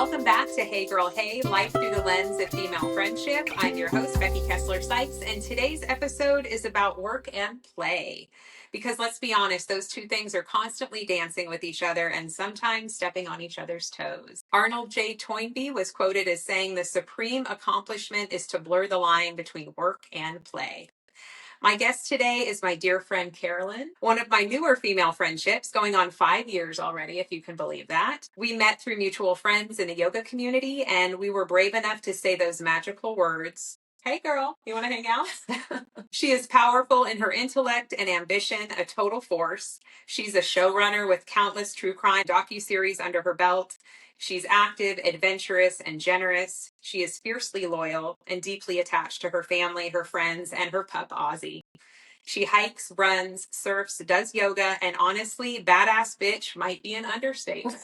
Welcome back to Hey Girl Hey, Life Through the Lens of Female Friendship. I'm your host, Becky Kessler-Sykes, and today's episode is about work and play. Because let's be honest, those two things are constantly dancing with each other and sometimes stepping on each other's toes. Arnold J. Toynbee was quoted as saying, "The supreme accomplishment is to blur the line between work and play." My guest today is my dear friend Carolyn, one of my newer female friendships, going on 5 years already, if you can believe that. We met through mutual friends in the yoga community, and we were brave enough to say those magical words. Hey girl, you want to hang out? She is powerful in her intellect and ambition, a total force. She's a showrunner with countless true crime docuseries under her belt. She's active, adventurous, and generous. She is fiercely loyal and deeply attached to her family, her friends, and her pup, Ozzy. She hikes, runs, surfs, does yoga, and honestly, badass bitch might be an understatement.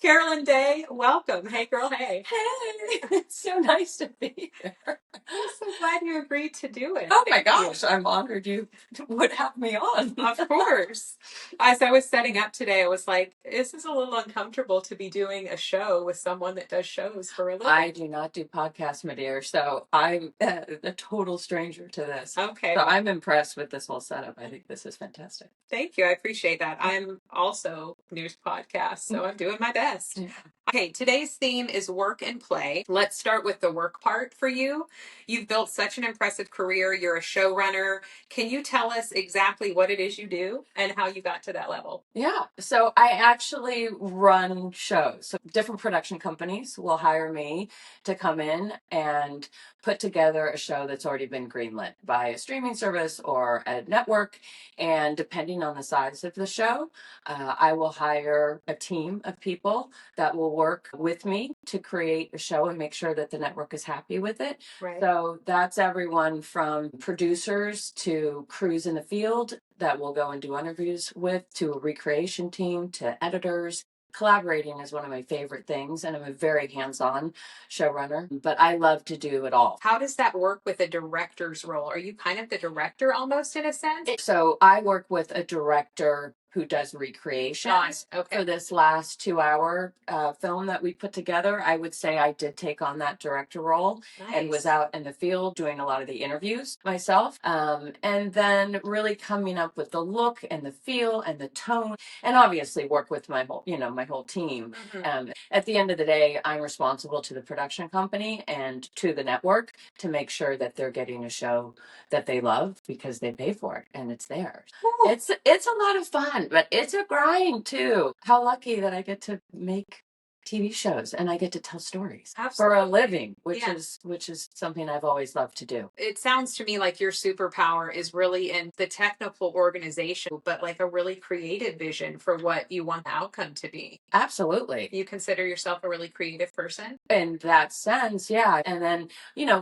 Carolyn Day, welcome. Hey, girl, hey. Hey, it's so nice to be here. I'm so glad you agreed to do it. Oh my gosh, I'm honored you would have me on. Of course. As I was setting up today, I was like, this is a little uncomfortable to be doing a show with someone that does shows for a living. I do not do podcasts, my dear, so I'm a total stranger to this. Okay. So I'm impressed with this whole setup. I think this is fantastic. Thank you. I appreciate that. I'm also new to podcasts, so I'm doing my best. Yeah. Okay, today's theme is work and play. Let's start with the work part for you. You've built such an impressive career. You're a showrunner. Can you tell us exactly what it is you do and how you got to that level? Yeah, so I actually run shows. So different production companies will hire me to come in and put together a show that's already been greenlit by a streaming service or a network. And depending on the size of the show, I will hire a team of people that will work with me to create a show and make sure that the network is happy with it. Right. So that's everyone from producers to crews in the field that we'll go and do interviews with, to a recreation team, to editors. Collaborating is one of my favorite things, and I'm a very hands-on showrunner, but I love to do it all. How does that work with a director's role? Are you kind of the director almost in a sense? So I work with a director who does recreations. Okay. For this last 2-hour film that we put together. I would say I did take on that director role. Nice. And was out in the field doing a lot of the interviews myself. And then really coming up with the look and the feel and the tone, and obviously work with my whole team. Mm-hmm. At the end of the day, I'm responsible to the production company and to the network to make sure that they're getting a show that they love because they pay for it and it's theirs. Ooh. It's a lot of fun, but it's a grind too. How lucky that I get to make TV shows and I get to tell stories. Absolutely. For a living, which Yeah. is something I've always loved to do. It sounds to me like your superpower is really in the technical organization, but like a really creative vision for what you want the outcome to be. Absolutely. You consider yourself a really creative person? In that sense, yeah. And then,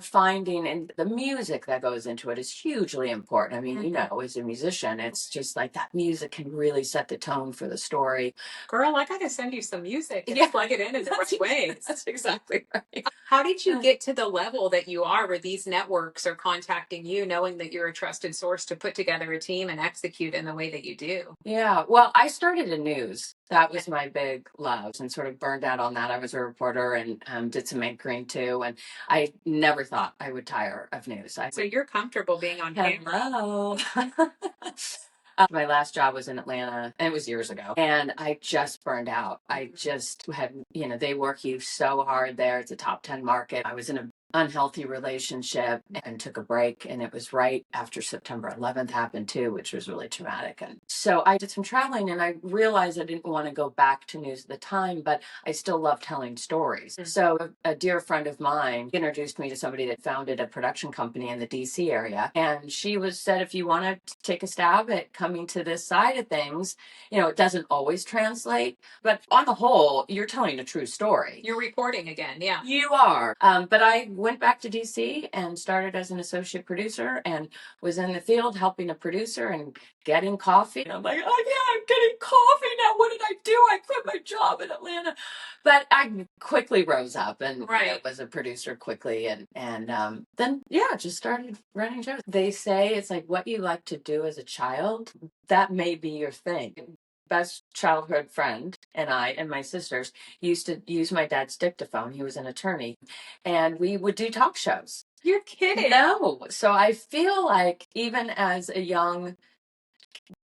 finding and the music that goes into it is hugely important. I mean, as a musician, it's just like that music can really set the tone for the story. Girl, I gotta send you some music and Yeah. plug it in the right ways. That's exactly right. How did you get to the level that you are where these networks are contacting you knowing that you're a trusted source to put together a team and execute in the way that you do? Yeah, well, I started in news. That was my big love and sort of burned out on that. I was a reporter and did some anchoring too. And I never thought I would tire of news. So you're comfortable being on camera. Hello. My last job was in Atlanta, and it was years ago, and I just burned out. I just had, they work you so hard there. It's a top 10 market. I was in a unhealthy relationship and took a break, and it was right after September 11th happened too, which was really traumatic. And so I did some traveling, and I realized I didn't want to go back to news at the time, but I still love telling stories. So a dear friend of mine introduced me to somebody that founded a production company in the DC area, and she said, if you want to take a stab at coming to this side of things, it doesn't always translate, but on the whole, you're telling a true story. You're reporting again, yeah. You are. But I went back to DC and started as an associate producer and was in the field helping a producer and getting coffee. I'm like, oh yeah, I'm getting coffee now. What did I do? I quit my job in Atlanta. But I quickly rose up and was a producer quickly. And then, just started running shows. They say it's like what you like to do as a child, that may be your thing. best childhood friend and I and my sisters used to use my dad's dictaphone. He was an attorney, and we would do talk shows. You're kidding. No. So I feel like even as a young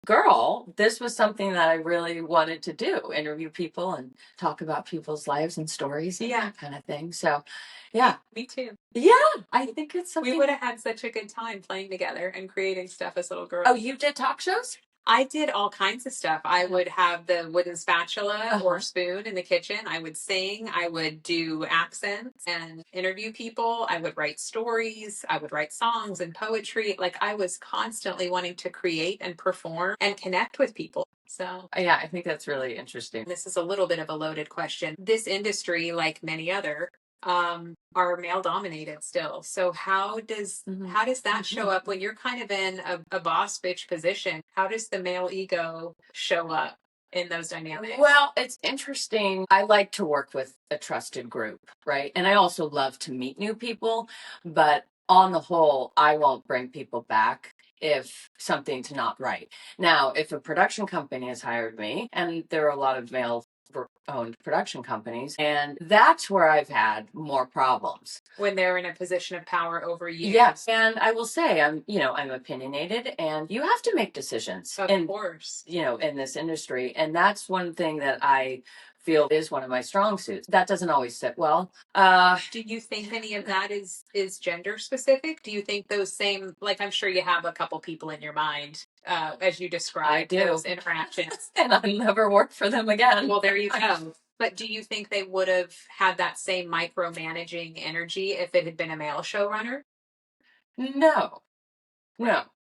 girl, this was something that I really wanted to do, interview people and talk about people's lives and stories and that kind of thing. So, yeah. Me too. Yeah, I think it's something. We would have had such a good time playing together and creating stuff as little girls. Oh, you did talk shows? I did all kinds of stuff. I would have the wooden spatula or spoon in the kitchen. I would sing. I would do accents and interview people. I would write stories. I would write songs and poetry. Like I was constantly wanting to create and perform and connect with people. So, yeah, I think that's really interesting. This is a little bit of a loaded question. This industry, like many other, are male dominated still. So how does that show up when you're kind of in a boss bitch position? How does the male ego show up in those dynamics? Well, it's interesting. I like to work with a trusted group, right? And I also love to meet new people, but on the whole, I won't bring people back if something's not right. Now, if a production company has hired me, and there are a lot of male owned production companies, and that's where I've had more problems. When they're in a position of power over you. Yes. And I will say I'm opinionated, and you have to make decisions. Of course. In this industry. And that's one thing that I feel is one of my strong suits. That doesn't always sit well. Do you think any of that is gender specific? Do you think those same, like I'm sure you have a couple people in your mind as you describe those interactions. And I'll never work for them again. Well, there you go. But do you think they would have had that same micromanaging energy if it had been a male showrunner? No.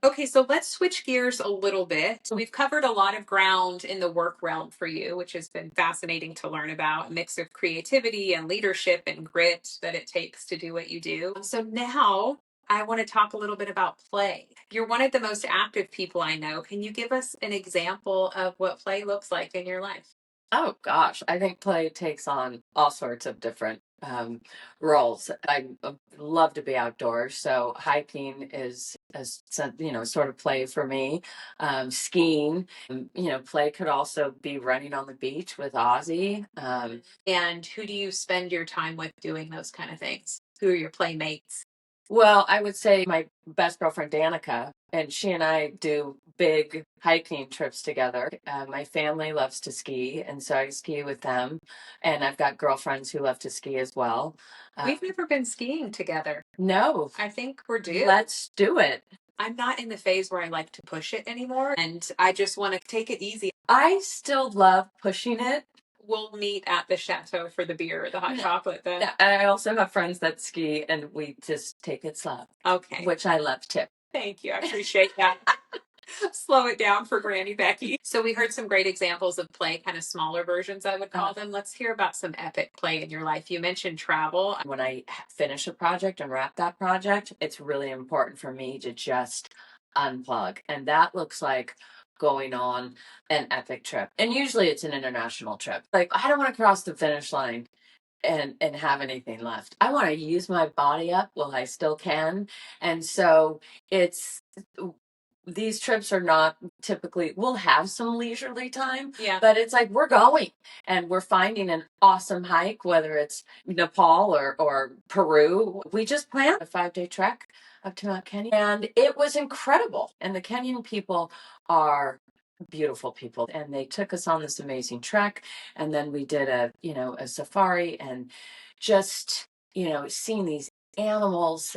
Okay, so let's switch gears a little bit. So we've covered a lot of ground in the work realm for you, which has been fascinating to learn about, a mix of creativity and leadership and grit that it takes to do what you do. So now I want to talk a little bit about play. You're one of the most active people I know. Can you give us an example of what play looks like in your life? Oh gosh, I think play takes on all sorts of different roles. I love to be outdoors, so hiking is sort of play for me. Skiing, play could also be running on the beach with Ozzy. And who do you spend your time with doing those kind of things? Who are your playmates? Well, I would say my best girlfriend, Danica, and she and I do big hiking trips together. My family loves to ski, and so I ski with them. And I've got girlfriends who love to ski as well. We've never been skiing together. No. I think we're due. Let's do it. I'm not in the phase where I like to push it anymore, and I just want to take it easy. I still love pushing it. We'll meet at the chateau for the beer or the hot chocolate then. Yeah, I also have friends that ski, and we just take it slow. Okay. Which I love too. Thank you. I appreciate that. Slow it down for Granny Becky. So we heard some great examples of play, kind of smaller versions, I would call them. Let's hear about some epic play in your life. You mentioned travel. When I finish a project and wrap that project, it's really important for me to just unplug. And that looks like going on an epic trip. And usually it's an international trip. Like, I don't want to cross the finish line and have anything left. I want to use my body up while I still can. And so these trips are not typically, we'll have some leisurely time, but it's like we're going and we're finding an awesome hike, whether it's Nepal or Peru. We just planned a 5-day trek up to Mount Kenya, and it was incredible. And the Kenyan people are beautiful people, and they took us on this amazing trek, and then we did a safari, and just seeing these animals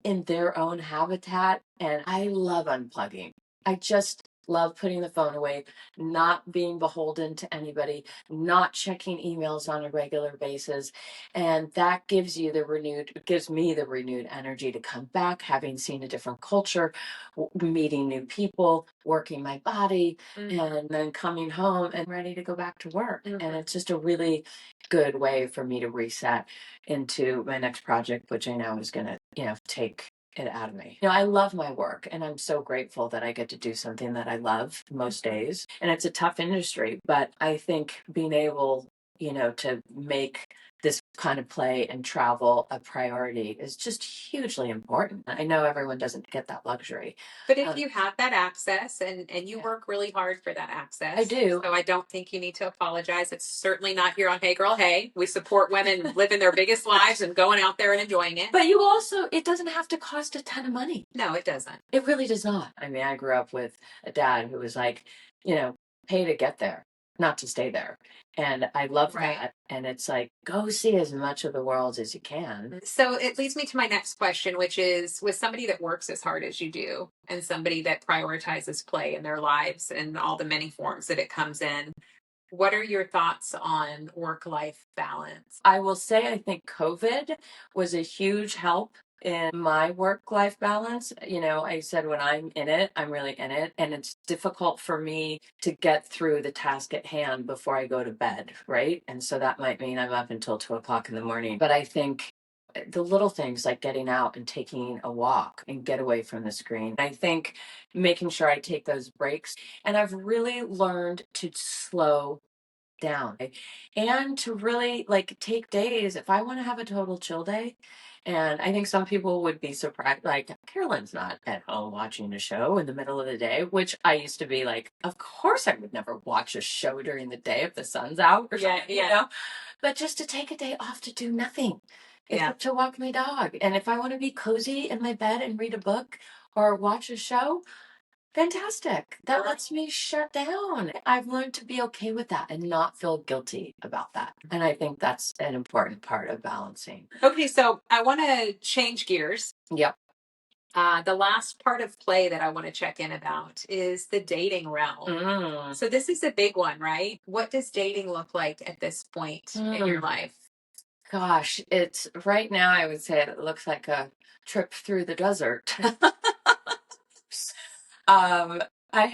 in their own habitat. And I love unplugging. I just love putting the phone away, not being beholden to anybody, not checking emails on a regular basis. And that gives me the renewed energy to come back, having seen a different culture, meeting new people, working my body, and then coming home and ready to go back to work. And it's just a really good way for me to reset into my next project, which I know is going to, take it out of me. I love my work, and I'm so grateful that I get to do something that I love most days. And it's a tough industry, but I think being able, to make this kind of play and travel a priority is just hugely important. I know everyone doesn't get that luxury. But if you have that access and you Yeah. work really hard for that access, I do. so I don't think you need to apologize. It's certainly not here on Hey Girl Hey. We support women living their biggest lives and going out there and enjoying it. But you also, it doesn't have to cost a ton of money. No, it doesn't. It really does not. I mean, I grew up with a dad who was like, pay to get there, not to stay there. And I love Right. that. And it's like, go see as much of the world as you can. So it leads me to my next question, which is, with somebody that works as hard as you do and somebody that prioritizes play in their lives and all the many forms that it comes in, what are your thoughts on work-life balance? I will say, I think COVID was a huge help in my work-life balance. I said when I'm in it, I'm really in it. And it's difficult for me to get through the task at hand before I go to bed, right? And so that might mean I'm up until 2 o'clock in the morning. But I think the little things like getting out and taking a walk and get away from the screen. I think making sure I take those breaks. And I've really learned to slow down and to really like take days if I want to have a total chill day. And I think some people would be surprised, like, Carolyn's not at home watching a show in the middle of the day, which I used to be like, of course I would never watch a show during the day if the sun's out or something. But just to take a day off to do nothing. To walk my dog. And if I want to be cozy in my bed and read a book or watch a show, fantastic. That lets me shut down. I've learned to be okay with that and not feel guilty about that. And I think that's an important part of balancing. Okay, so I want to change gears. Yep. The last part of play that I want to check in about is the dating realm. So this is a big one, right? What does dating look like at this point in your life? Gosh, it's right now, I would say it looks like a trip through the desert. I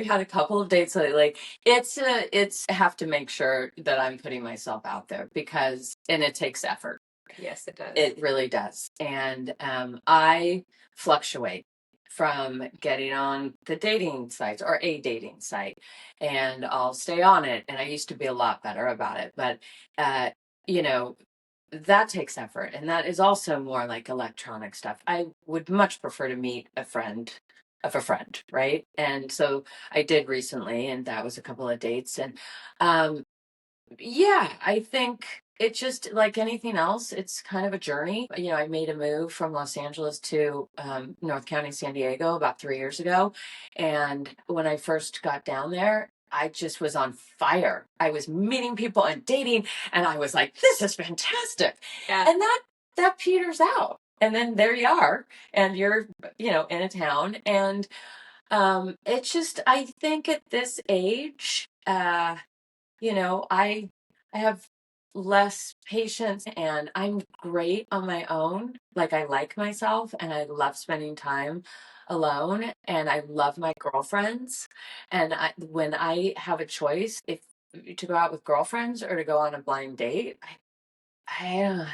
had a couple of dates lately. It's I have to make sure that I'm putting myself out there and it takes effort. Yes, it does. It really does. And I fluctuate from getting on the dating sites or a dating site, and I'll stay on it. And I used to be a lot better about it, but uh, you know, that takes effort, and that is also more like electronic stuff. I would much prefer to meet a friend of a friend, right? And so I did recently, and that was a couple of dates. And yeah, I think it's just like anything else. It's kind of a journey. I made a move from Los Angeles to North County, San Diego about 3 years ago. And when I first got down there, I just was on fire. I was meeting people and dating, and I was like, this is fantastic. Yeah. And that peters out. And then there you are, and you're, in a town. And it's just, I think at this age, I have less patience, and I'm great on my own. Like, I like myself and I love spending time alone, and I love my girlfriends. And when I have a choice, if to go out with girlfriends or to go on a blind date,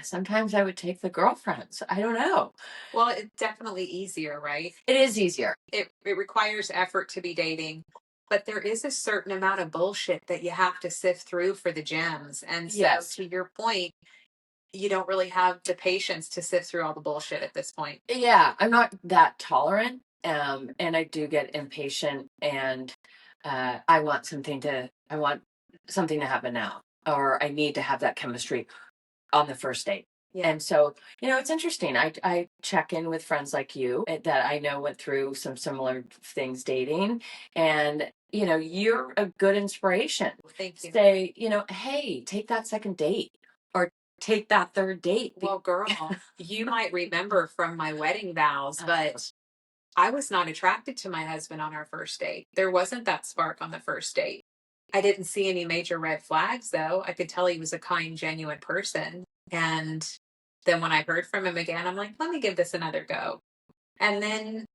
sometimes I would take the girlfriends. I don't know. Well, it's definitely easier, right? It is easier. It requires effort to be dating, but there is a certain amount of bullshit that you have to sift through for the gems. And so, Yes. to your point, you don't really have the patience to sift through all the bullshit at this point. Yeah, I'm not that tolerant. And I do get impatient, and I want something to happen now, or I need to have that chemistry on the first date. Yeah. And so, it's interesting. I check in with friends like you that I know went through some similar things dating, and you're a good inspiration. Thank you. Say, hey, take that second date, or take that third date. Well, girl, you might remember from my wedding vows, but I was not attracted to my husband on our first date. There wasn't that spark on the first date. I didn't see any major red flags, though. I could tell he was a kind, genuine person. And then when I heard from him again, I'm like, let me give this another go. And then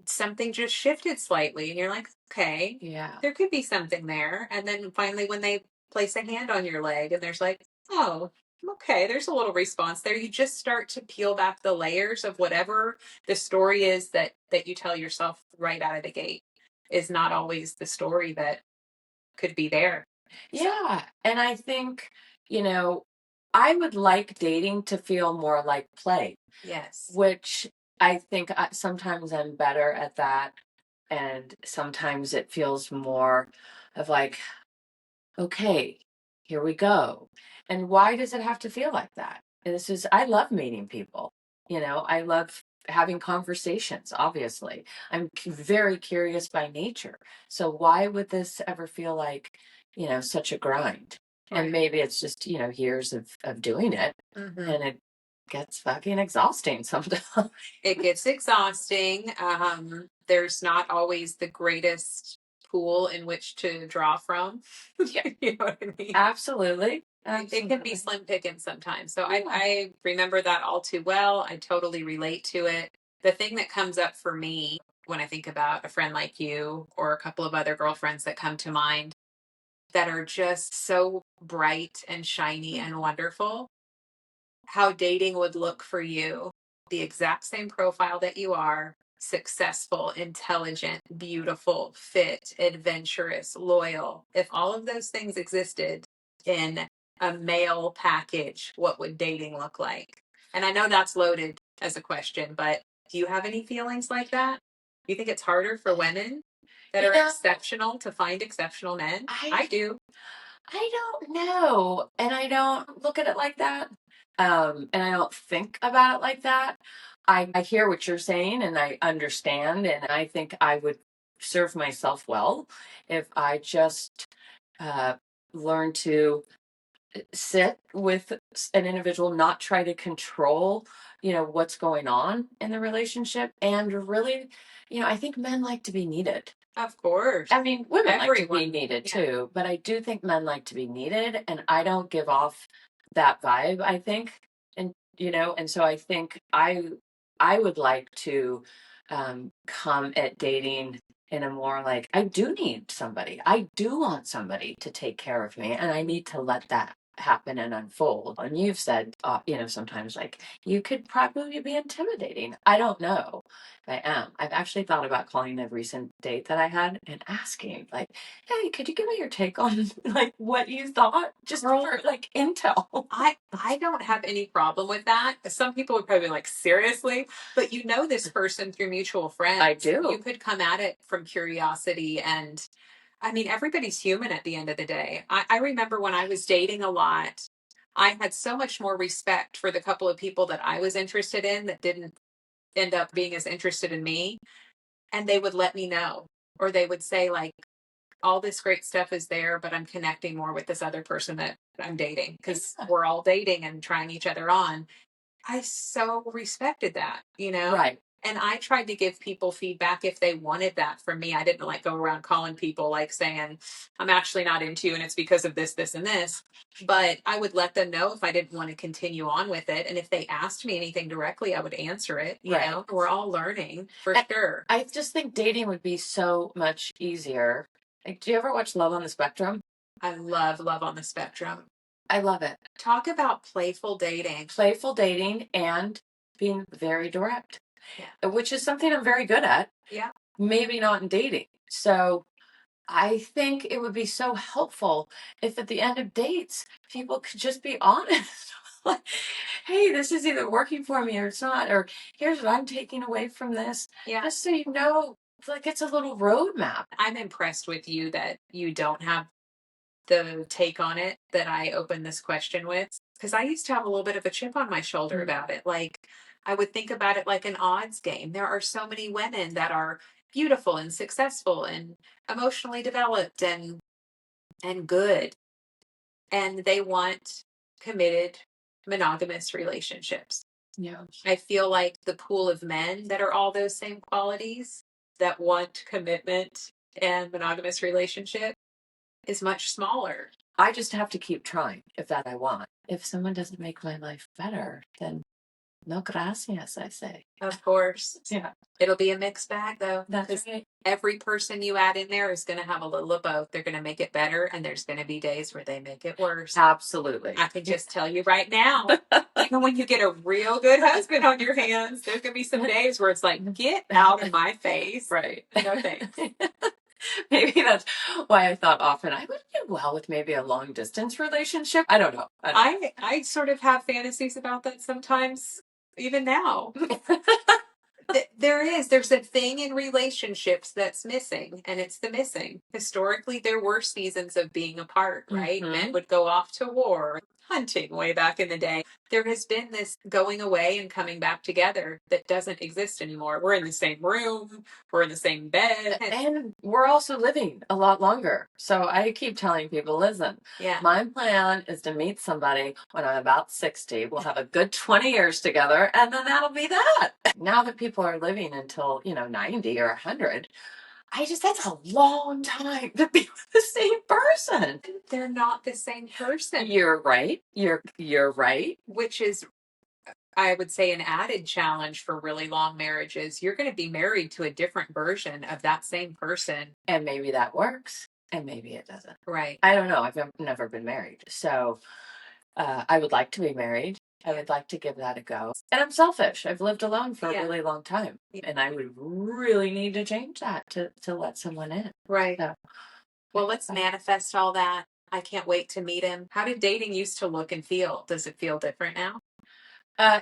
something just shifted slightly, and you're like, okay, Yeah. there could be something there. And then finally, when they place a hand on your leg, and there's like, oh, okay, there's a little response there. You just start to peel back the layers of whatever the story is that you tell yourself right out of the gate is not always the story that could be there. Yeah. And I think, I would like dating to feel more like play. Yes. Which I think sometimes I'm better at that. And sometimes it feels more of like, okay, here we go. And why does it have to feel like that? And I love meeting people. I love having conversations, obviously. I'm very curious by nature. So why would this ever feel like, such a grind? Right. And maybe it's just, years of doing it. Mm-hmm. And it gets fucking exhausting sometimes. It gets exhausting. There's not always the greatest pool in which to draw from. Yeah. You know what I mean? Absolutely. It can be slim pickings sometimes. So Yeah. I remember that all too well. I totally relate to it. The thing that comes up for me when I think about a friend like you or a couple of other girlfriends that come to mind that are just so bright and shiny and wonderful, how dating would look for you, the exact same profile that you are, successful, intelligent, beautiful, fit, adventurous, loyal. If all of those things existed in a male package, what would dating look like? And I know that's loaded as a question, but do you have any feelings like that? Do you think it's harder for women that are exceptional to find exceptional men? I do. I don't know. And I don't look at it like that. And I don't think about it like that. I hear what you're saying and I understand. And I think I would serve myself well if I just uh, learn to sit with an individual, not try to control, what's going on in the relationship. And really, I think men like to be needed. Of course. I mean, women like to be Everyone. needed Yeah. too, but I do think men like to be needed, and I don't give off that vibe, I think. And so I think I would like to come at dating in a more like, I do need somebody. I do want somebody to take care of me, and I need to let that happen and unfold. And you've said, sometimes like you could probably be intimidating. I don't know. I am. I've actually thought about calling a recent date that I had and asking, like, hey, could you give me your take on like what you thought? Just for like intel. I don't have any problem with that. Some people would probably be like, seriously? But you know this person through mutual friends. I do. You could come at it from curiosity. And I mean, everybody's human at the end of the day. I remember when I was dating a lot, I had so much more respect for the couple of people that I was interested in that didn't end up being as interested in me. And they would let me know, or they would say, like, all this great stuff is there, but I'm connecting more with this other person that I'm dating because we're all dating and trying each other on. I so respected that, Right. And I tried to give people feedback if they wanted that from me. I didn't like go around calling people like saying, I'm actually not into you and it's because of this, this, and this. But I would let them know if I didn't want to continue on with it. And if they asked me anything directly, I would answer it. You know, we're all learning for sure. I just think dating would be so much easier. Like, do you ever watch Love on the Spectrum? I love Love on the Spectrum. I love it. Talk about playful dating. Playful dating and being very direct, which is something I'm very good at. Yeah. Maybe not in dating. So I think it would be so helpful if at the end of dates, people could just be honest. Like, hey, this is either working for me or it's not, or here's what I'm taking away from this. Yeah. Just so you know, like it's a little roadmap. I'm impressed with you that you don't have the take on it that I opened this question with, because I used to have a little bit of a chip on my shoulder about it. Like, I would think about it like an odds game. There are so many women that are beautiful and successful and emotionally developed and good, and they want committed monogamous relationships. Yeah. I feel like the pool of men that are all those same qualities that want commitment and monogamous relationship is much smaller. I just have to keep trying if that I want. If someone doesn't make my life better, then no gracias, I say. Of course. Yeah. It'll be a mixed bag though. That's right. Every person you add in there is going to have a little of both. They're going to make it better, and there's going to be days where they make it worse. Absolutely. I can just tell you right now, even when you get a real good husband on your hands, there's going to be some days where it's like, get out of my face. Right. No thanks. Maybe that's why I thought often I would do well with maybe a long distance relationship. I don't know. I sort of have fantasies about that sometimes, even now. There's a thing in relationships that's missing, and it's the missing. Historically, there were seasons of being apart, right? Men would go off to war, hunting way back in the day. There has been this going away and coming back together that doesn't exist anymore. We're in the same room, we're in the same bed. And we're also living a lot longer. So I keep telling people, listen, Yeah. my plan is to meet somebody when I'm about 60. We'll have a good 20 years together, and then that'll be that. Now that people are living until, 90 or 100, that's a long time to be with the same person. They're not the same person. You're right. You're right. Which is, I would say, an added challenge for really long marriages. You're going to be married to a different version of that same person. And maybe that works, and maybe it doesn't. Right. I don't know. I've never been married. So I would like to be married. I would like to give that a go. And I'm selfish. I've lived alone for a really long time. And I would really need to change that to let someone in. Right. So, well, let's manifest all that. I can't wait to meet him. How did dating used to look and feel? Does it feel different now?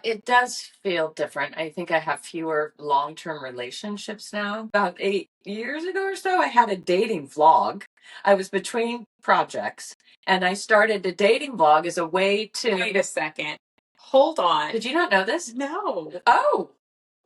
It does feel different. I think I have fewer long-term relationships now. About 8 years ago or so, I had a dating vlog. I was between projects, and I started a dating vlog as a way to... Wait a second. Hold on. Did you not know this? No. Oh.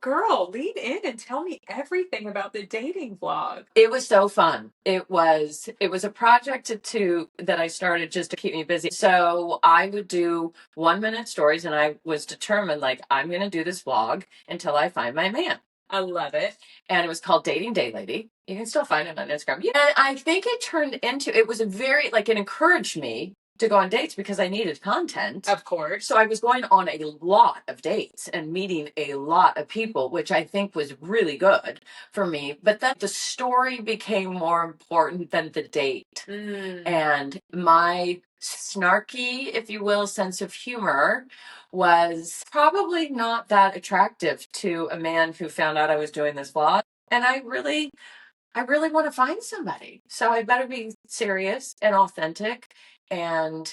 Girl, lead in and tell me everything about the dating vlog. It was so fun. It was a project that I started just to keep me busy. So I would do 1-minute stories, and I was determined, I'm going to do this vlog until I find my man. I love it. And it was called Dating Day Lady. You can still find it on Instagram. Yeah. And I think it turned into, it was it encouraged me to go on dates because I needed content. Of course. So I was going on a lot of dates and meeting a lot of people, which I think was really good for me. But then the story became more important than the date. And my snarky, if you will, sense of humor was probably not that attractive to a man who found out I was doing this vlog. And I really want to find somebody. So I better be serious and authentic and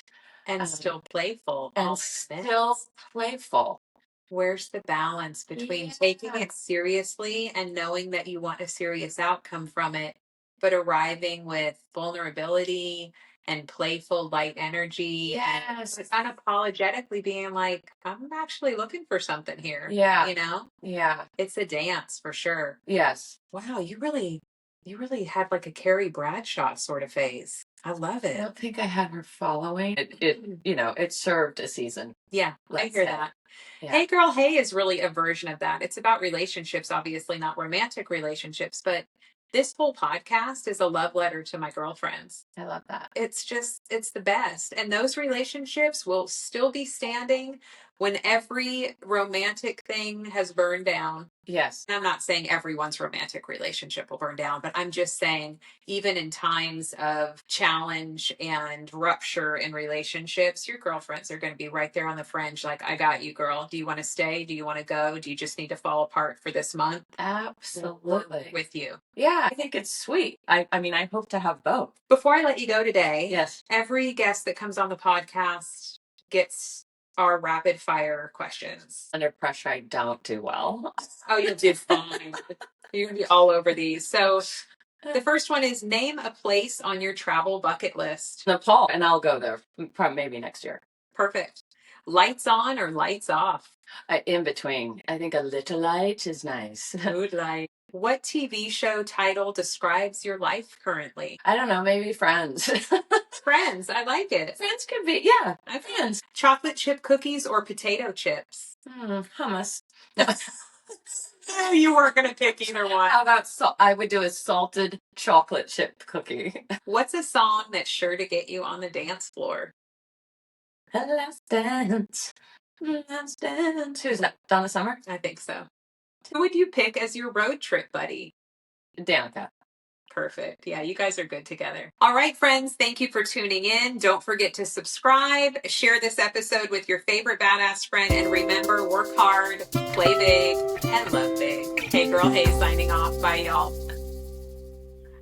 still playful. And still playful. Where's the balance between taking it seriously and knowing that you want a serious outcome from it, but arriving with vulnerability and playful, light energy, and unapologetically being like, I'm actually looking for something here. Yeah. Yeah. It's a dance for sure. Yes. Wow, you really had like a Carrie Bradshaw sort of phase. I love it. I don't think I had her following. It served a season. Yeah, I hear that. Yeah. Hey Girl, Hey is really a version of that. It's about relationships, obviously not romantic relationships, but this whole podcast is a love letter to my girlfriends. I love that. It's the best. And those relationships will still be standing when every romantic thing has burned down. Yes. And I'm not saying everyone's romantic relationship will burn down, but I'm just saying even in times of challenge and rupture in relationships, your girlfriends are going to be right there on the fringe. Like, I got you, girl. Do you want to stay? Do you want to go? Do you just need to fall apart for this month? Absolutely. With you. Yeah, I think it's sweet. I mean, I hope to have both. Before I let you go today, yes, every guest that comes on the podcast gets our rapid fire questions. Under pressure, I don't do well. Oh, you'll do fine. You're going to be all over these. So the first one is, name a place on your travel bucket list. Nepal, and I'll go there probably maybe next year. Perfect. Lights on or lights off? In between. I think a little light is nice. Mood light. What TV show title describes your life currently? I don't know, maybe Friends. Friends, I like it. Friends could be, yeah, Friends. Chocolate chip cookies or potato chips? Hummus. No. You weren't going to pick either one. How about I would do a salted chocolate chip cookie. What's a song that's sure to get you on the dance floor? Last dance. Last dance. Who's that? Donna Summer? I think so. Who would you pick as your road trip buddy? Danica. Perfect. Yeah, you guys are good together. All right, friends, thank you for tuning in. Don't forget to subscribe, share this episode with your favorite badass friend, and remember, work hard, play big, and love big. Hey Girl, Hey signing off. Bye, y'all.